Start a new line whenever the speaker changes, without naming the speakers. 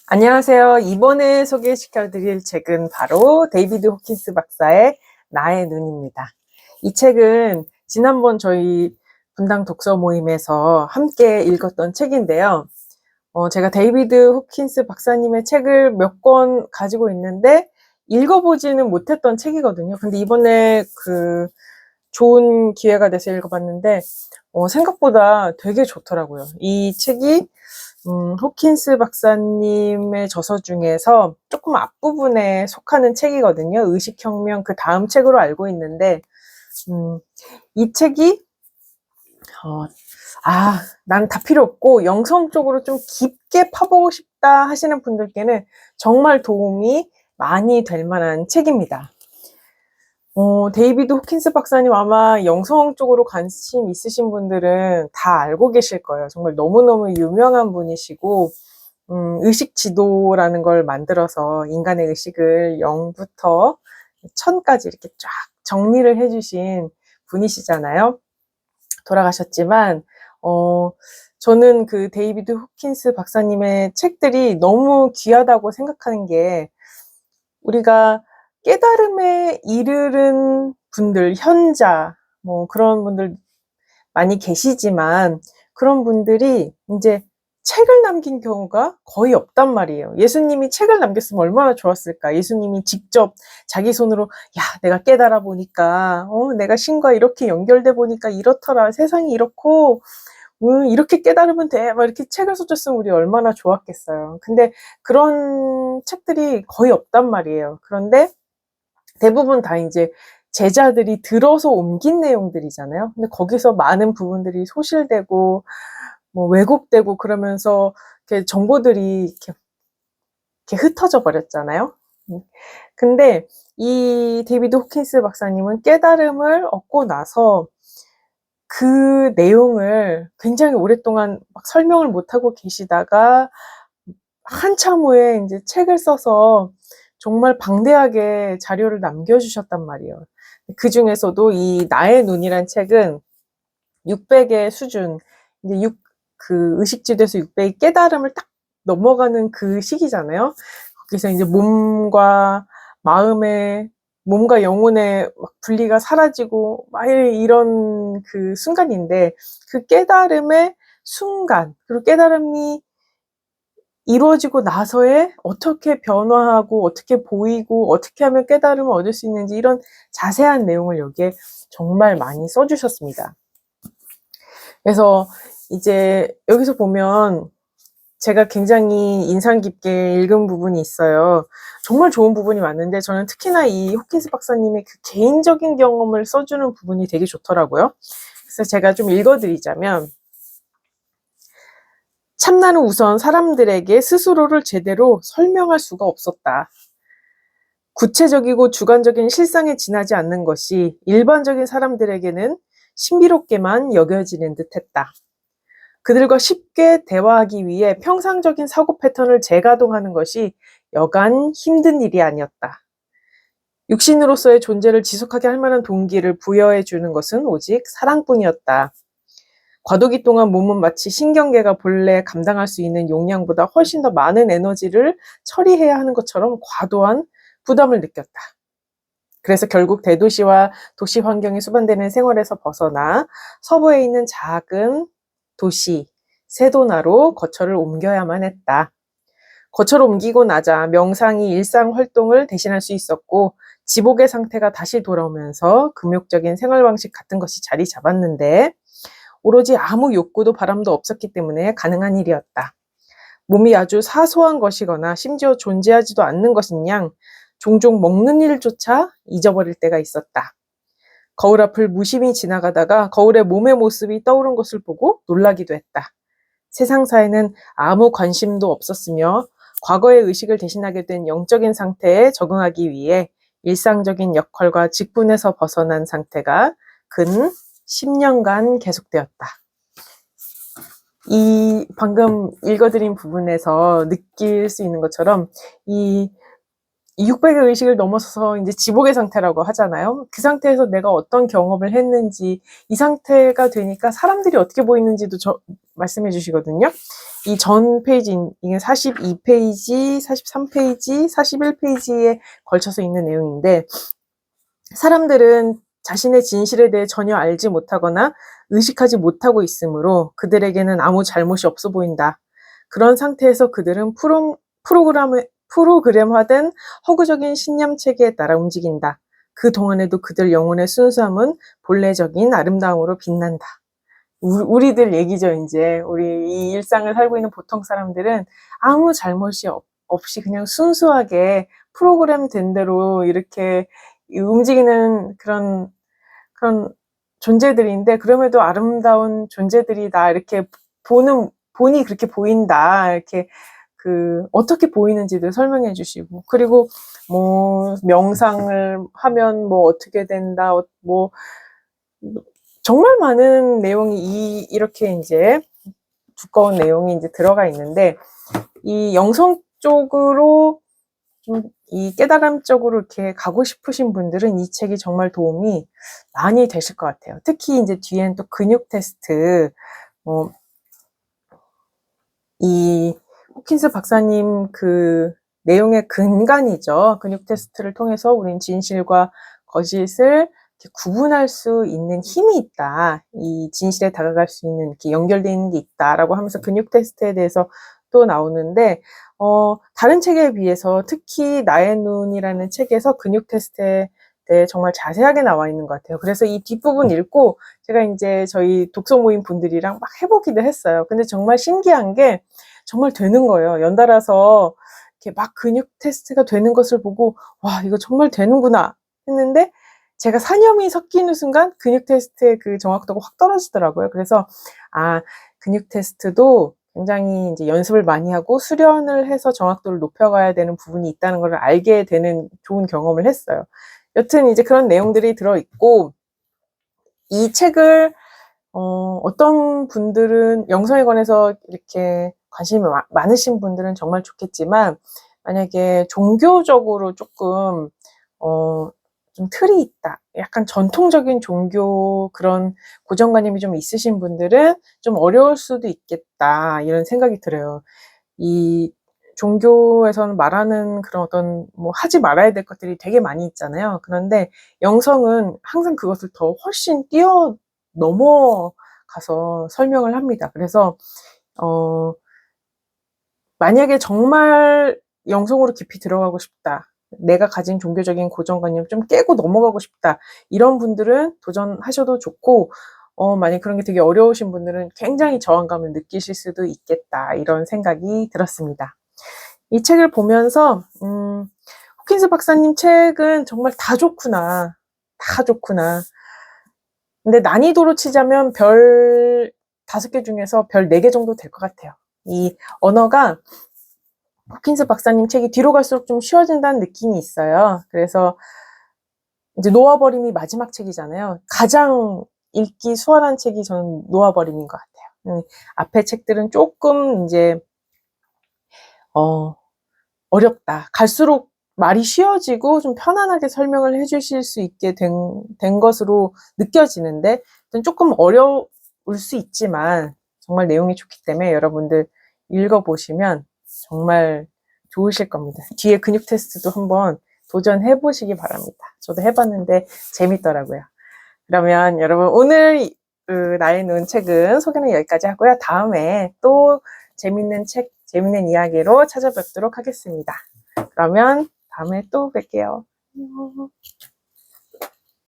안녕하세요. 이번에 소개시켜드릴 책은 바로 데이비드 호킨스 박사의 나의 눈입니다. 이 책은 지난번 저희 분당 독서 모임에서 함께 읽었던 책인데요. 제가 데이비드 호킨스 박사님의 책을 몇 권 가지고 있는데 읽어보지는 못했던 책이거든요. 근데 이번에 좋은 기회가 돼서 읽어봤는데 생각보다 되게 좋더라고요. 이 책이 호킨스 박사님의 저서 중에서 조금 앞부분에 속하는 책이거든요. 의식혁명 그 다음 책으로 알고 있는데, 이 책이, 난 다 필요 없고 영성적으로 좀 깊게 파보고 싶다 하시는 분들께는 정말 도움이 많이 될 만한 책입니다. 데이비드 호킨스 박사님 아마 영성 쪽으로 관심 있으신 분들은 다 알고 계실 거예요. 정말 너무너무 유명한 분이시고, 의식 지도라는 걸 만들어서 인간의 의식을 0부터 1000까지 이렇게 쫙 정리를 해주신 분이시잖아요. 돌아가셨지만, 저는 그 데이비드 호킨스 박사님의 책들이 너무 귀하다고 생각하는 게, 우리가 깨달음에 이르는 분들, 현자, 그런 분들 많이 계시지만, 그런 분들이 이제 책을 남긴 경우가 거의 없단 말이에요. 예수님이 책을 남겼으면 얼마나 좋았을까. 예수님이 직접 자기 손으로, 야, 내가 깨달아 보니까, 내가 신과 이렇게 연결돼 보니까 이렇더라. 세상이 이렇고, 이렇게 깨달으면 돼. 막 이렇게 책을 써줬으면 우리 얼마나 좋았겠어요. 근데 그런 책들이 거의 없단 말이에요. 그런데 대부분 다 이제 제자들이 들어서 옮긴 내용들이잖아요. 근데 거기서 많은 부분들이 소실되고, 왜곡되고 그러면서 이렇게 정보들이 이렇게 흩어져 버렸잖아요. 근데 이 데이비드 호킨스 박사님은 깨달음을 얻고 나서 그 내용을 굉장히 오랫동안 막 설명을 못하고 계시다가 한참 후에 이제 책을 써서 정말 방대하게 자료를 남겨주셨단 말이에요. 그 중에서도 이 나의 눈이란 책은 600의 수준, 이제 의식지도에서 600의 깨달음을 딱 넘어가는 그 시기잖아요. 거기서 이제 몸과 영혼의 막 분리가 사라지고 막 이런 그 순간인데, 그 깨달음의 순간, 그리고 깨달음이 이루어지고 나서의 어떻게 변화하고 어떻게 보이고 어떻게 하면 깨달음을 얻을 수 있는지, 이런 자세한 내용을 여기에 정말 많이 써주셨습니다. 그래서 이제 여기서 보면 제가 굉장히 인상 깊게 읽은 부분이 있어요. 정말 좋은 부분이 많은데 저는 특히나 이 호킨스 박사님의 그 개인적인 경험을 써주는 부분이 되게 좋더라고요. 그래서 제가 좀 읽어드리자면, 참나는 우선 사람들에게 스스로를 제대로 설명할 수가 없었다. 구체적이고 주관적인 실상에 지나지 않는 것이 일반적인 사람들에게는 신비롭게만 여겨지는 듯했다. 그들과 쉽게 대화하기 위해 평상적인 사고 패턴을 재가동하는 것이 여간 힘든 일이 아니었다. 육신으로서의 존재를 지속하게 할 만한 동기를 부여해 주는 것은 오직 사랑뿐이었다. 과도기 동안 몸은 마치 신경계가 본래 감당할 수 있는 용량보다 훨씬 더 많은 에너지를 처리해야 하는 것처럼 과도한 부담을 느꼈다. 그래서 결국 대도시와 도시 환경에 수반되는 생활에서 벗어나 서부에 있는 작은 도시 세도나로 거처를 옮겨야만 했다. 거처를 옮기고 나자 명상이 일상 활동을 대신할 수 있었고, 지복의 상태가 다시 돌아오면서 금욕적인 생활 방식 같은 것이 자리 잡았는데, 오로지 아무 욕구도 바람도 없었기 때문에 가능한 일이었다. 몸이 아주 사소한 것이거나 심지어 존재하지도 않는 것인 양 종종 먹는 일조차 잊어버릴 때가 있었다. 거울 앞을 무심히 지나가다가 거울에 몸의 모습이 떠오른 것을 보고 놀라기도 했다. 세상사에는 아무 관심도 없었으며 과거의 의식을 대신하게 된 영적인 상태에 적응하기 위해 일상적인 역할과 직분에서 벗어난 상태가 근 10년간 계속되었다. 이 방금 읽어드린 부분에서 느낄 수 있는 것처럼 이 600의 의식을 넘어서서 이제 지복의 상태라고 하잖아요. 그 상태에서 내가 어떤 경험을 했는지, 이 상태가 되니까 사람들이 어떻게 보이는지도 말씀해 주시거든요. 이 전 페이지, 이게 42페이지, 43페이지, 41페이지에 걸쳐서 있는 내용인데, 사람들은 자신의 진실에 대해 전혀 알지 못하거나 의식하지 못하고 있으므로 그들에게는 아무 잘못이 없어 보인다. 그런 상태에서 그들은 프로그램화된 허구적인 신념 체계에 따라 움직인다. 그 동안에도 그들 영혼의 순수함은 본래적인 아름다움으로 빛난다. 우리들 얘기죠, 이제. 우리 이 일상을 살고 있는 보통 사람들은 아무 잘못이 없이 그냥 순수하게 프로그램 된 대로 이렇게 움직이는 그런 존재들인데, 그럼에도 아름다운 존재들이다. 이렇게 본이 그렇게 보인다. 이렇게 어떻게 보이는지도 설명해 주시고, 그리고 뭐, 명상을 하면 뭐 어떻게 된다, 뭐, 정말 많은 내용이 이렇게 이제 두꺼운 내용이 이제 들어가 있는데, 이 영성 쪽으로 좀 이 깨달음 쪽으로 이렇게 가고 싶으신 분들은 이 책이 정말 도움이 많이 되실 것 같아요. 특히 이제 뒤엔 또 근육 테스트, 이 호킨스 박사님 그 내용의 근간이죠. 근육 테스트를 통해서 우린 진실과 거짓을 이렇게 구분할 수 있는 힘이 있다. 이 진실에 다가갈 수 있는 이렇게 연결되어 있는 게 있다라고 하면서 근육 테스트에 대해서 또 나오는데, 다른 책에 비해서 특히 나의 눈이라는 책에서 근육 테스트에 대해 정말 자세하게 나와 있는 것 같아요. 그래서 이 뒷부분 읽고 제가 이제 저희 독서 모임 분들이랑 막 해보기도 했어요. 근데 정말 신기한 게 정말 되는 거예요. 연달아서 이렇게 막 근육 테스트가 되는 것을 보고, 와, 이거 정말 되는구나 했는데, 제가 사념이 섞이는 순간 근육 테스트의 그 정확도가 확 떨어지더라고요. 그래서, 근육 테스트도 굉장히 이제 연습을 많이 하고 수련을 해서 정확도를 높여가야 되는 부분이 있다는 걸 알게 되는 좋은 경험을 했어요. 여튼 이제 그런 내용들이 들어있고, 이 책을 어떤 분들은 영성에 관해서 이렇게 관심이 많으신 분들은 정말 좋겠지만, 만약에 종교적으로 조금 좀 틀이 있다, 약간 전통적인 종교 그런 고정관념이 좀 있으신 분들은 좀 어려울 수도 있겠다, 이런 생각이 들어요. 이 종교에서는 말하는 그런 어떤 뭐 하지 말아야 될 것들이 되게 많이 있잖아요. 그런데 영성은 항상 그것을 더 훨씬 넘어가서 설명을 합니다. 그래서 만약에 정말 영성으로 깊이 들어가고 싶다, 내가 가진 종교적인 고정관념 좀 깨고 넘어가고 싶다, 이런 분들은 도전하셔도 좋고, 만약 그런 게 되게 어려우신 분들은 굉장히 저항감을 느끼실 수도 있겠다, 이런 생각이 들었습니다. 이 책을 보면서 호킨스 박사님 책은 정말 다 좋구나. 다 좋구나. 근데 난이도로 치자면 별 5개 중에서 별 4개 정도 될 것 같아요. 이 언어가 호킨스 박사님 책이 뒤로 갈수록 좀 쉬워진다는 느낌이 있어요. 그래서 이제 놓아버림이 마지막 책이잖아요. 가장 읽기 수월한 책이 저는 놓아버림인 것 같아요. 앞에 책들은 조금 이제 어렵다. 갈수록 말이 쉬워지고 좀 편안하게 설명을 해주실 수 있게 된 것으로 느껴지는데, 조금 어려울 수 있지만 정말 내용이 좋기 때문에 여러분들 읽어보시면 정말 좋으실 겁니다. 뒤에 근육 테스트도 한번 도전해 보시기 바랍니다. 저도 해봤는데 재밌더라고요. 그러면 여러분, 오늘 나의 눈 책은 소개는 여기까지 하고요. 다음에 또 재밌는 책, 재밌는 이야기로 찾아뵙도록 하겠습니다. 그러면 다음에 또 뵐게요. 안녕.